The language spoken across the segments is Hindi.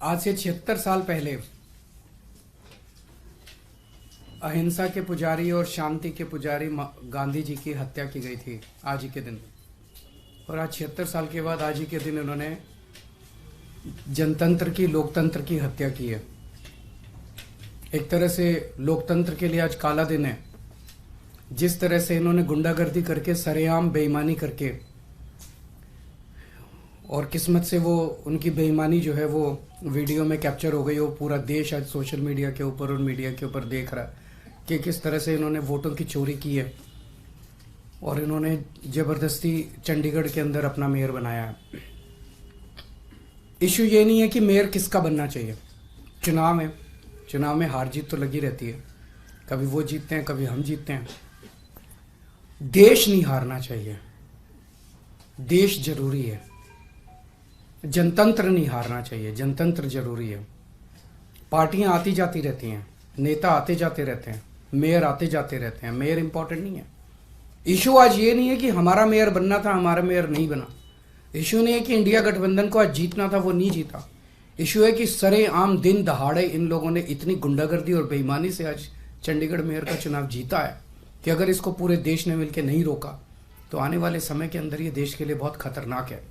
आज से 76 साल पहले अहिंसा के पुजारी और शांति के पुजारी गांधी जी की हत्या की गई थी आज ही के दिन। और आज 76 साल के बाद आज ही के दिन उन्होंने जनतंत्र की, लोकतंत्र की हत्या की है। एक तरह से लोकतंत्र के लिए आज काला दिन है। जिस तरह से इन्होंने गुंडागर्दी करके, सरेआम बेईमानी करके, और किस्मत से वो उनकी बेईमानी जो है वो वीडियो में कैप्चर हो गई। वो पूरा देश आज सोशल मीडिया के ऊपर और मीडिया के ऊपर देख रहा है कि किस तरह से इन्होंने वोटों की चोरी की है और इन्होंने ज़बरदस्ती चंडीगढ़ के अंदर अपना मेयर बनाया है। इशू ये नहीं है कि मेयर किसका बनना चाहिए। चुनाव है, चुनाव में हार जीत तो लगी रहती है। कभी वो जीतते हैं, कभी हम जीतते हैं। देश नहीं हारना चाहिए, देश जरूरी है। जनतंत्र नहीं हारना चाहिए, जनतंत्र जरूरी है। पार्टियां आती जाती रहती हैं, नेता आते जाते रहते हैं, मेयर आते जाते रहते हैं। मेयर इंपॉर्टेंट नहीं है। इशू आज ये नहीं है कि हमारा मेयर बनना था, हमारा मेयर नहीं बना। इशू नहीं है कि इंडिया गठबंधन को आज जीतना था, वो नहीं जीता। इशू है कि सरेआम दिन दहाड़े इन लोगों ने इतनी गुंडागर्दी और बेईमानी से आज चंडीगढ़ मेयर का चुनाव जीता है कि अगर इसको पूरे देश ने मिलकर नहीं रोका तो आने वाले समय के अंदर ये देश के लिए बहुत खतरनाक है।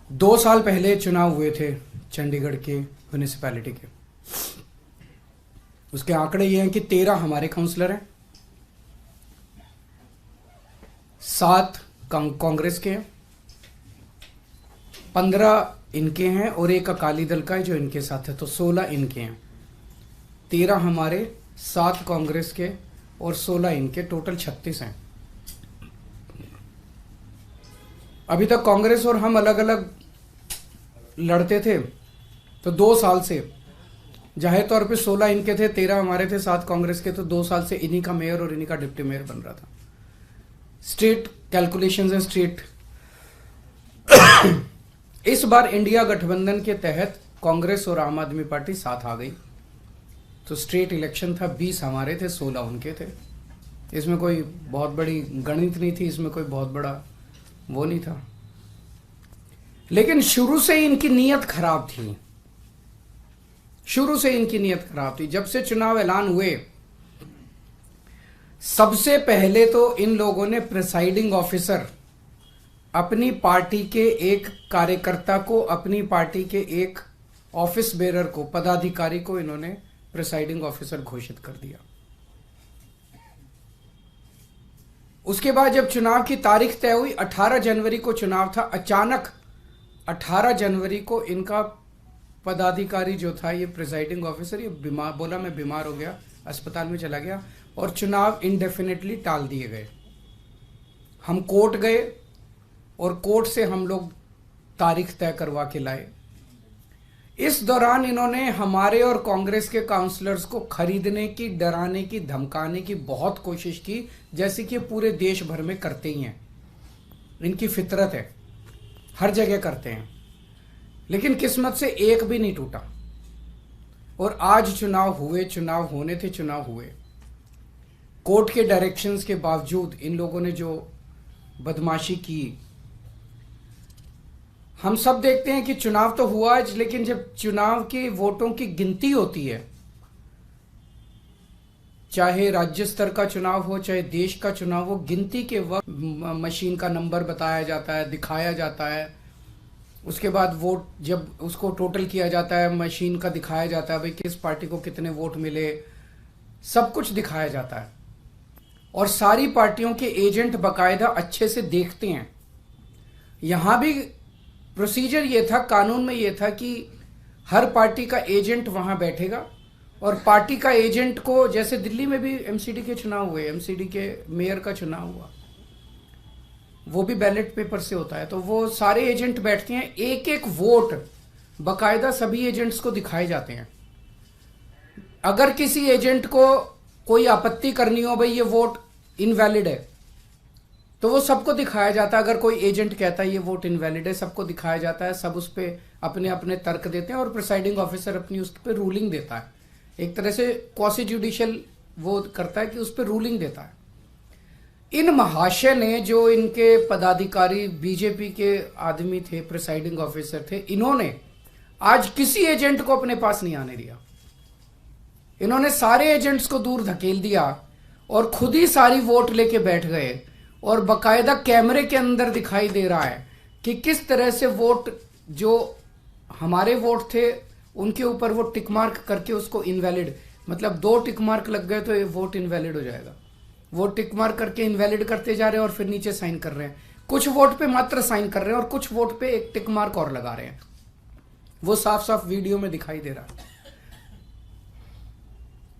2 साल पहले चुनाव हुए थे चंडीगढ़ के म्यूनिसिपैलिटी के। उसके आंकड़े ये हैं कि 13 हमारे काउंसलर हैं, 7 कांग्रेस के हैं, 15 इनके हैं और 1 अकाली दल का है जो इनके साथ है, तो 16 इनके हैं। 13 हमारे, 7 कांग्रेस के और 16 इनके, टोटल 36 हैं। अभी तक कांग्रेस और हम अलग अलग लड़ते थे, तो 2 साल से जाहिर तौर पे 16 इनके थे, 13 हमारे थे, 7 कांग्रेस के, तो 2 साल से इन्हीं का मेयर और इन्हीं का डिप्टी मेयर बन रहा था। स्टेट कैलकुलेशंस है, स्टेट। इस बार इंडिया गठबंधन के तहत कांग्रेस और आम आदमी पार्टी साथ आ गई, तो स्टेट इलेक्शन था, 20 हमारे थे, 16 उनके थे। इसमें कोई बहुत बड़ी गणित नहीं थी, इसमें कोई बहुत बड़ा वो नहीं था। लेकिन शुरू से इनकी नीयत खराब थी, शुरू से इनकी नीयत खराब थी। जब से चुनाव ऐलान हुए, सबसे पहले तो इन लोगों ने प्रिसाइडिंग ऑफिसर, अपनी पार्टी के एक कार्यकर्ता को, अपनी पार्टी के एक ऑफिस बेरर को, पदाधिकारी को इन्होंने प्रिसाइडिंग ऑफिसर घोषित कर दिया। उसके बाद जब चुनाव की तारीख तय हुई, 18 जनवरी को चुनाव था, अचानक 18 जनवरी को इनका पदाधिकारी जो था, ये प्रिसाइडिंग ऑफिसर, ये बीमार, बोला मैं बीमार हो गया, अस्पताल में चला गया और चुनाव इंडेफिनेटली टाल दिए गए। हम कोर्ट गए और कोर्ट से हम लोग तारीख तय करवा के लाए। इस दौरान इन्होंने हमारे और कांग्रेस के काउंसलर्स को खरीदने की, डराने की, धमकाने की बहुत कोशिश की, जैसे कि पूरे देश भर में करते ही हैं। इनकी फितरत है, हर जगह करते हैं। लेकिन किस्मत से एक भी नहीं टूटा और आज चुनाव हुए, चुनाव होने थे, चुनाव हुए। कोर्ट के डायरेक्शंस के बावजूद इन लोगों ने जो बदमाशी की, हम सब देखते हैं कि चुनाव तो हुआ आज, लेकिन जब चुनाव के वोटों की गिनती होती है, चाहे राज्य स्तर का चुनाव हो, चाहे देश का चुनाव हो, गिनती के वक्त मशीन का नंबर बताया जाता है, दिखाया जाता है। उसके बाद वोट जब उसको टोटल किया जाता है, मशीन का दिखाया जाता है, भाई किस पार्टी को कितने वोट मिले, सब कुछ दिखाया जाता है। और सारी पार्टियों के एजेंट बाकायदा अच्छे से देखते हैं। यहां भी प्रोसीजर ये था, कानून में ये था कि हर पार्टी का एजेंट वहां बैठेगा और पार्टी का एजेंट को, जैसे दिल्ली में भी एमसीडी के चुनाव हुए, एमसीडी के मेयर का चुनाव हुआ, वो भी बैलेट पेपर से होता है, तो वो सारे एजेंट बैठते हैं, एक एक वोट बाकायदा सभी एजेंट्स को दिखाए जाते हैं। अगर किसी एजेंट को कोई आपत्ति करनी हो, भाई ये वोट इनवैलिड है, तो वो सबको दिखाया जाता है। अगर कोई एजेंट कहता है ये वोट इनवैलिड है, सबको दिखाया जाता है, सब उस पर अपने अपने तर्क देते हैं और प्रिसाइडिंग ऑफिसर अपनी उस पर रूलिंग देता है। एक तरह से क्वासी जुडिशियल वो करता है कि उस पर रूलिंग देता है। इन महाशय ने, जो इनके पदाधिकारी बीजेपी के आदमी थे, प्रिसाइडिंग ऑफिसर थे, इन्होंने आज किसी एजेंट को अपने पास नहीं आने दिया। इन्होंने सारे एजेंट्स को दूर धकेल दिया और खुद ही सारी वोट लेके बैठ गए। और बकायदा कैमरे के अंदर दिखाई दे रहा है कि किस तरह से वोट, जो हमारे वोट थे उनके ऊपर वो टिक मार्क करके उसको इनवैलिड, मतलब 2 टिक मार्क लग गए तो ये वोट इनवैलिड हो जाएगा। वो टिक मार्क करके इनवैलिड करते जा रहे हैं और फिर नीचे साइन कर रहे हैं। कुछ वोट पे मात्र साइन कर रहे हैं और कुछ वोट पे एक टिक मार्क और लगा रहे हैं। वो साफ साफ वीडियो में दिखाई दे रहा है।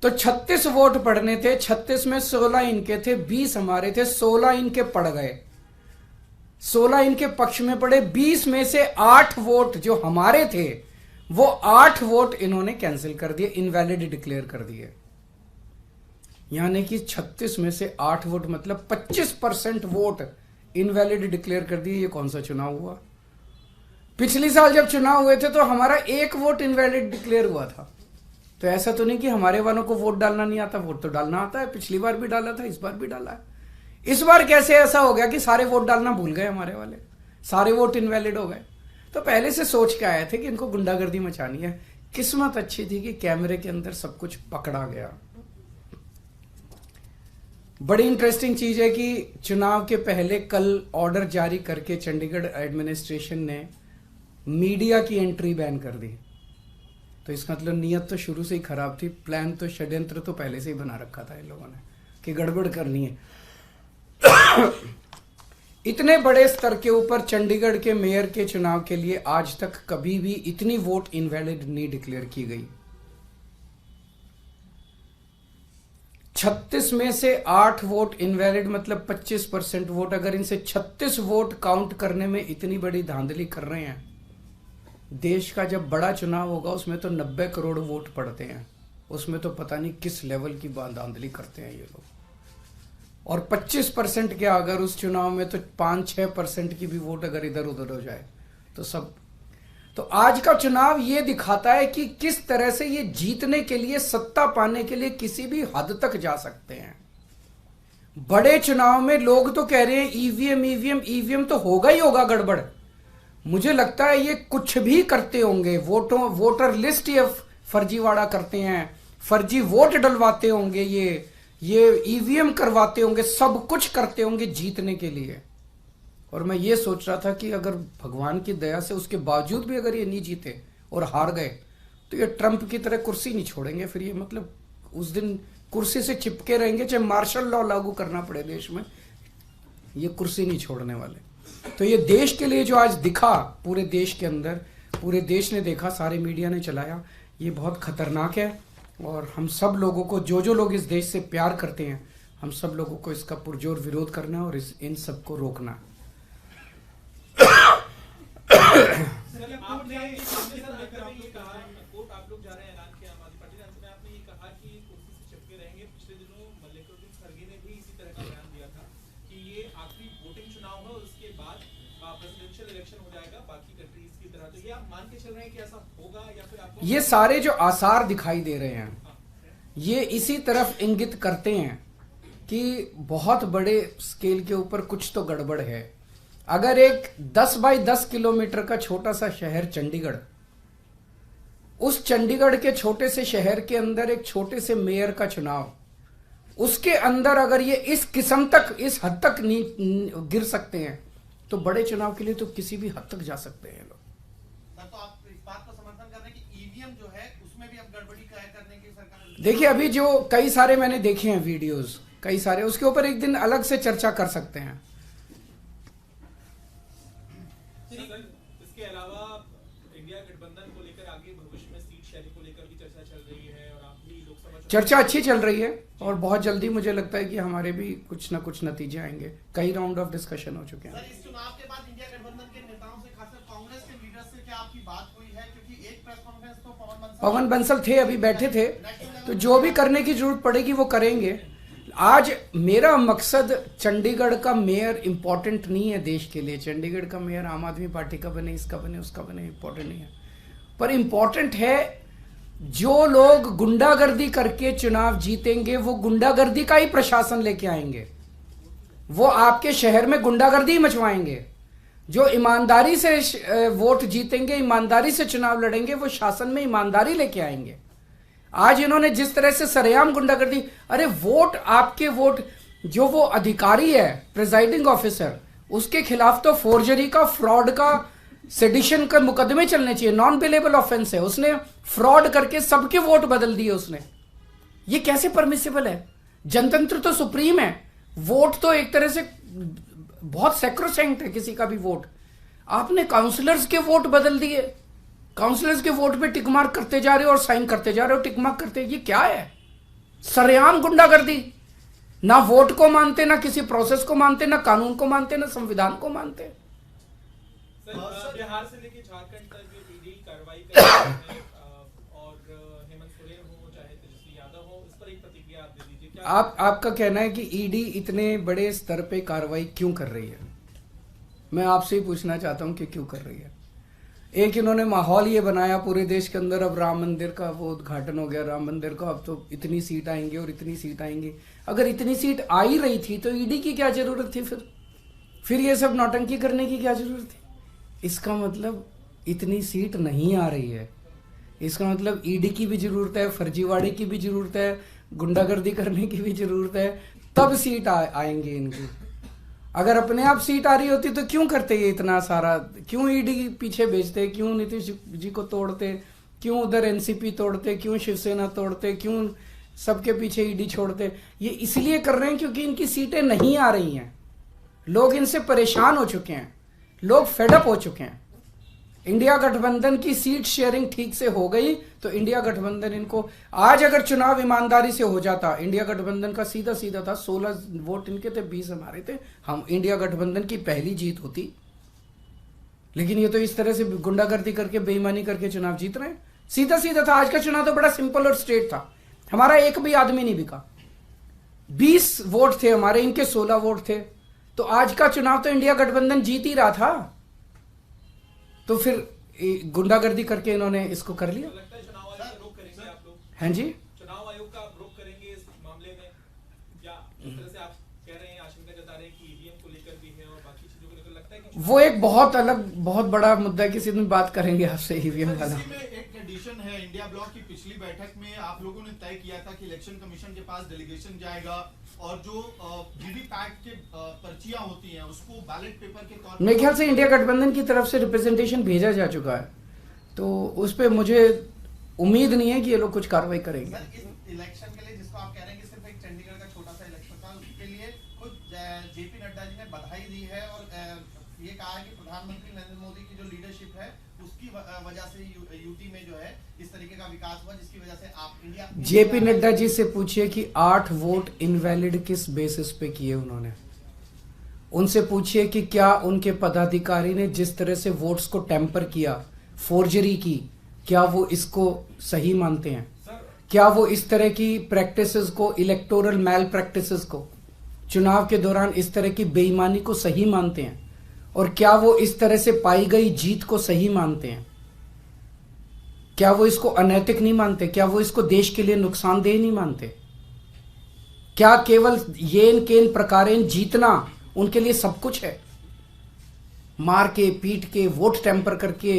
तो 36 वोट पड़ने थे, 36 में 16 इनके थे, 20 हमारे थे, 16 इनके पड़ गए, 16 इनके पक्ष में पड़े। 20 में से 8 वोट जो हमारे थे वो 8 वोट इन्होंने कैंसिल कर दिए, इनवैलिड डिक्लेयर कर दिए। यानी कि 36 में से 8 वोट मतलब 25% वोट इनवैलिड डिक्लेयर कर दिए। ये कौन सा चुनाव हुआ? पिछली साल जब चुनाव हुए थे तो हमारा 1 वोट इनवैलिड डिक्लेयर हुआ था। तो ऐसा तो नहीं कि हमारे वालों को वोट डालना नहीं आता, वोट तो डालना आता है। पिछली बार भी डाला था, इस बार भी डाला है। इस बार कैसे ऐसा हो गया कि सारे वोट डालना भूल गए हमारे वाले, सारे वोट इनवैलिड हो गए? तो पहले से सोच के आए थे कि इनको गुंडागर्दी मचानी है। किस्मत अच्छी थी कि कैमरे के अंदर सब कुछ पकड़ा गया। बड़ी इंटरेस्टिंग चीज है कि चुनाव के पहले कल ऑर्डर जारी करके चंडीगढ़ एडमिनिस्ट्रेशन ने मीडिया की एंट्री बैन कर दी। तो इसका मतलब नीयत तो शुरू से ही खराब थी, प्लान तो, षड्यंत्र तो पहले से ही बना रखा था इन लोगों ने कि गड़बड़ करनी है। इतने बड़े स्तर के ऊपर चंडीगढ़ के मेयर के चुनाव के लिए आज तक कभी भी इतनी वोट इनवैलिड नहीं डिक्लेयर की गई। 36 में से 8 वोट इनवैलिड मतलब 25% वोट। अगर इनसे 36 वोट काउंट करने में इतनी बड़ी धांधली कर रहे हैं, देश का जब बड़ा चुनाव होगा उसमें तो 90 करोड़ वोट पड़ते हैं, उसमें तो पता नहीं किस लेवल की धांधली करते हैं ये लोग। और 25% क्या, अगर उस चुनाव में तो 5-6% की भी वोट अगर इधर उधर हो जाए तो सब। तो आज का चुनाव ये दिखाता है कि किस तरह से ये जीतने के लिए, सत्ता पाने के लिए किसी भी हद तक जा सकते हैं। बड़े चुनाव में लोग तो कह रहे हैं ईवीएम तो होगा ही होगा गड़बड़। मुझे लगता है ये कुछ भी करते होंगे, वोटर लिस्ट ये फर्जीवाड़ा करते हैं, फर्जी वोट डलवाते होंगे, ये ईवीएम करवाते होंगे, सब कुछ करते होंगे जीतने के लिए। और मैं ये सोच रहा था कि अगर भगवान की दया से उसके बावजूद भी अगर ये नहीं जीते और हार गए तो ये ट्रंप की तरह कुर्सी नहीं छोड़ेंगे। फिर ये मतलब उस दिन कुर्सी से चिपके रहेंगे, चाहे मार्शल लॉ लागू करना पड़े देश में, ये कुर्सी नहीं छोड़ने वाले। तो ये देश के लिए जो आज दिखा, पूरे देश के अंदर, पूरे देश ने देखा, सारे मीडिया ने चलाया, ये बहुत खतरनाक है। और हम सब लोगों को, जो लोग इस देश से प्यार करते हैं, हम सब लोगों को इसका पुरजोर विरोध करना है और इन सबको रोकना। ये सारे जो आसार दिखाई दे रहे हैं ये इसी तरफ इंगित करते हैं कि बहुत बड़े स्केल के ऊपर कुछ तो गड़बड़ है। अगर एक 10 बाई 10 किलोमीटर का छोटा सा शहर चंडीगढ़, उस चंडीगढ़ के छोटे से शहर के अंदर एक छोटे से मेयर का चुनाव, उसके अंदर अगर ये इस किस्म तक, इस हद तक नहीं गिर सकते हैं, तो बड़े चुनाव के लिए तो किसी भी हद तक जा सकते हैं लोग। तो आप इस बात को समर्थन कर रहे हैं कि ईवीएम जो है उसमें भी अब गड़बड़ी करने की सरकार। देखिए अभी जो कई सारे मैंने देखे हैं वीडियोस, कई सारे, उसके ऊपर एक दिन अलग से चर्चा कर सकते हैं। इसके अलावा इंडिया गठबंधन को लेकर आगे भविष्य में सीट शेयरिंग को लेकर भी चर्चा चल रही है और आप भी लोकसभा चर्चा अच्छी चल रही है और बहुत जल्दी मुझे लगता है कि हमारे भी कुछ ना कुछ नतीजे आएंगे। कई राउंड ऑफ डिस्कशन हो चुके हैं। सर, इस चुनाव के बाद इंडिया गठबंधन के नेताओं से, खासकर कांग्रेस के लीडर से क्या आपकी बात हुई है? क्योंकि एक प्रेस कॉन्फ्रेंस तो पवन बंसल थे, अभी बैठे थे, तो जो भी करने की जरूरत पड़ेगी वो करेंगे। आज मेरा मकसद चंडीगढ़ का मेयर इंपॉर्टेंट नहीं है देश के लिए। चंडीगढ़ का मेयर आम आदमी पार्टी का बने, इसका बने, उसका बने, इंपॉर्टेंट नहीं है। पर इंपॉर्टेंट है जो लोग गुंडागर्दी करके चुनाव जीतेंगे वो गुंडागर्दी का ही प्रशासन लेके आएंगे, वो आपके शहर में गुंडागर्दी मचवाएंगे। जो ईमानदारी से वोट जीतेंगे, ईमानदारी से चुनाव लड़ेंगे, वो शासन में ईमानदारी लेके आएंगे। आज इन्होंने जिस तरह से सरेआम गुंडागर्दी, अरे वोट आपके वोट, जो वो अधिकारी है प्रिजाइडिंग ऑफिसर, उसके खिलाफ तो फोर्जरी का, फ्रॉड का, सेडिशन का मुकदमे चलने चाहिए, नॉन बिलेबल ऑफेंस है। उसने फ्रॉड करके सबके वोट बदल दिए उसने। ये कैसे परमिसिबल है? जनतंत्र तो सुप्रीम है, वोट तो एक तरह से बहुत सैक्रोसैंक्ट है किसी का भी वोट। आपने काउंसलर्स के वोट बदल दिए, काउंसलर्स के वोट पे टिक मार्क करते जा रहे हो और साइन करते जा रहे हो, टिक मार्क करते। ये क्या है? सरेआम गुंडागर्दी। ना वोट को मानते, ना किसी प्रोसेस को मानते, ना कानून को मानते, ना संविधान को मानते। सर, बिहार से लेके झारखंड तक जो ईडी कार्रवाई कर रही है और हेमंत सोरेन हो चाहे तेजस्वी यादव हो, इस पर एक प्रतिक्रिया आप दे दीजिए। क्या आपका कहना है कि ईडी इतने बड़े स्तर पे कार्रवाई क्यों कर रही है? मैं आपसे ही पूछना चाहता हूं कि क्यों कर रही है। एक इन्होंने माहौल ये बनाया पूरे देश के अंदर, अब राम मंदिर का वो उद्घाटन हो गया, राम मंदिर का, अब तो इतनी सीट आएंगी और इतनी सीट आएंगी। अगर इतनी सीट आ ही रही थी तो ईडी की क्या जरूरत थी? फिर ये सब नौटंकी करने की क्या जरूरत थी? इसका मतलब इतनी सीट नहीं आ रही है, इसका मतलब ईडी की भी जरूरत है, फर्जीवाड़े की भी जरूरत है, गुंडागर्दी करने की भी जरूरत है, तब सीट आएंगे इनकी। अगर अपने आप सीट आ रही होती तो क्यों करते ये इतना सारा? क्यों ईडी पीछे भेजते? क्यों नीतीश जी को तोड़ते? क्यों उधर एनसीपी तोड़ते? क्यों शिवसेना तोड़ते? क्यों सबके पीछे ईडी छोड़ते? ये इसलिए कर रहे हैं क्योंकि इनकी सीटें नहीं आ रही हैं। लोग इनसे परेशान हो चुके हैं, लोग फेडअप हो चुके हैं। इंडिया गठबंधन की सीट शेयरिंग ठीक से हो गई तो इंडिया गठबंधन इनको, आज अगर चुनाव ईमानदारी से हो जाता, इंडिया गठबंधन का सीधा सीधा था, 16 वोट इनके थे, 20 हमारे थे, हम इंडिया गठबंधन की पहली जीत होती। लेकिन ये तो इस तरह से गुंडागर्दी करके, बेईमानी करके चुनाव जीत रहे हैं। सीधा सीधा था। आज का चुनाव तो बड़ा सिंपल और स्ट्रेट था। हमारा एक भी आदमी नहीं बिका, 20 वोट थे हमारे, इनके 16 वोट थे। तो आज का चुनाव तो इंडिया गठबंधन जीत ही रहा था। तो फिर गुंडागर्दी करके इन्होंने इसको कर लिया। लगता है चुनाव आयोग का रुख करेंगे आप लोग? हैं जी? चुनाव आयोग का रुख करेंगे इस मामले में, या इस तरह से आप कह रहे हैं, आशंका जता रहे हैं कि ईवीएम को लेकर भी है और बाकी चीजों को लेकर, लगता है कि वो एक बहुत अलग, बहुत बड़ा मुद्दा है, किसी दिन बात करेंगे आपसे ईवीएम वाला। इसी में एक एडिशन है, इंडिया ब्लॉक की पिछली बैठक में आप लोगों ने तय किया था कि इलेक्शन कमीशन के पास डेलीगेशन जाएगा और जो वीवीपैट के पर्चियां होती हैं उसको बैलेट पेपर के तौर पर, मेरे ख्याल से इंडिया गठबंधन की तरफ से रिप्रेजेंटेशन भेजा जा चुका है, तो उस पर मुझे उम्मीद नहीं है कि ये लोग कुछ कार्रवाई करेंगे। सर, इस इलेक्शन के लिए जिसको आप कह रहे हैं कि सिर्फ एक चंडीगढ़ का छोटा सा इलेक्शन था, उसके लिए खुद जेपी नड्डा जी ने बधाई दी है और ये कहा है कि प्रधानमंत्री नरेंद्र मोदी की जो लीडरशिप है उसकी वजह से यूटी में जो है इस तरीके का विकास हुआ, जिसकी वजह से आप इंडिया। जेपी नड्डा जी से पूछिए कि 8 वोट इनवैलिड किस बेसिस पे किए उन्होंने। उनसे पूछिए कि क्या उनके पदाधिकारी ने जिस तरह से वोट्स को टेम्पर किया, फोर्जरी की, क्या वो इसको सही मानते हैं? क्या वो इस तरह की प्रैक्टिसेस को, इलेक्टोरल मैल प्रैक्टिसेस को, चुनाव के दौरान इस तरह की बेईमानी को सही मानते हैं? और क्या वो इस तरह से पाई गई जीत को सही मानते हैं? क्या वो इसको अनैतिक नहीं मानते? क्या वो इसको देश के लिए नुकसानदेह नहीं मानते? क्या केवल येन केन प्रकारेण जीतना उनके लिए सब कुछ है? मार के, पीट के, वोट टेम्पर करके,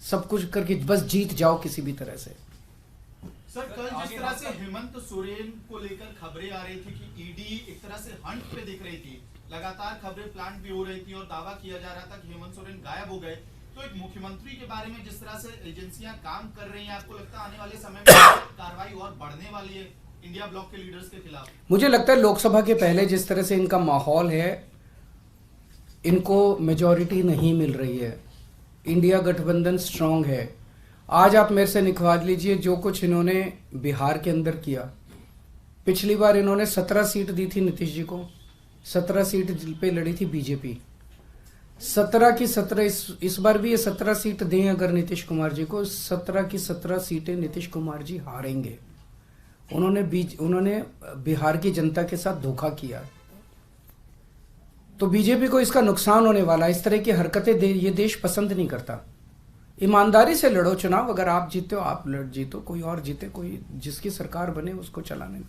सब कुछ करके बस जीत जाओ किसी भी तरह से। सर कल जिस तरह से हेमंत सोरेन को लेकर खबरें आ रही थी कि ईडी एक तरह से हंट पे दिख रही थी, लगातार खबरें प्लांट भी हो रही थी और दावा किया जा रहा था कि हेमंत सोरेन गायब हो गए, तो एक मुख्यमंत्री के बारे में जिस तरह से एजेंसियां काम कर रही हैं, आपको लगता है आने वाले समय में कार्रवाई और बढ़ने वाली है इंडिया ब्लॉक के लीडर्स के खिलाफ? मुझे लगता है लोकसभा के पहले जिस तरह से इनका माहौल है, इनको मेजॉरिटी नहीं मिल रही है। इंडिया गठबंधन स्ट्रांग है। आज आप मेरे से निकलवा लीजिए जो कुछ इन्होंने बिहार के अंदर किया। पिछली बार इन्होंने 17 सीट दी थी नीतीश जी को, 17 सीट पे लड़ी थी बीजेपी, 17 की 17। इस बार भी ये 17 सीट दें अगर नीतीश कुमार जी को, 17 की 17 सीटें नीतीश कुमार जी हारेंगे। उन्होंने बिहार की जनता के साथ धोखा किया, तो बीजेपी को इसका नुकसान होने वाला। इस तरह की हरकतें ये देश पसंद नहीं करता। ईमानदारी से लड़ो चुनाव, अगर आप जीते हो आप जीतो, कोई और जीते, कोई जिसकी सरकार बने उसको चलाने।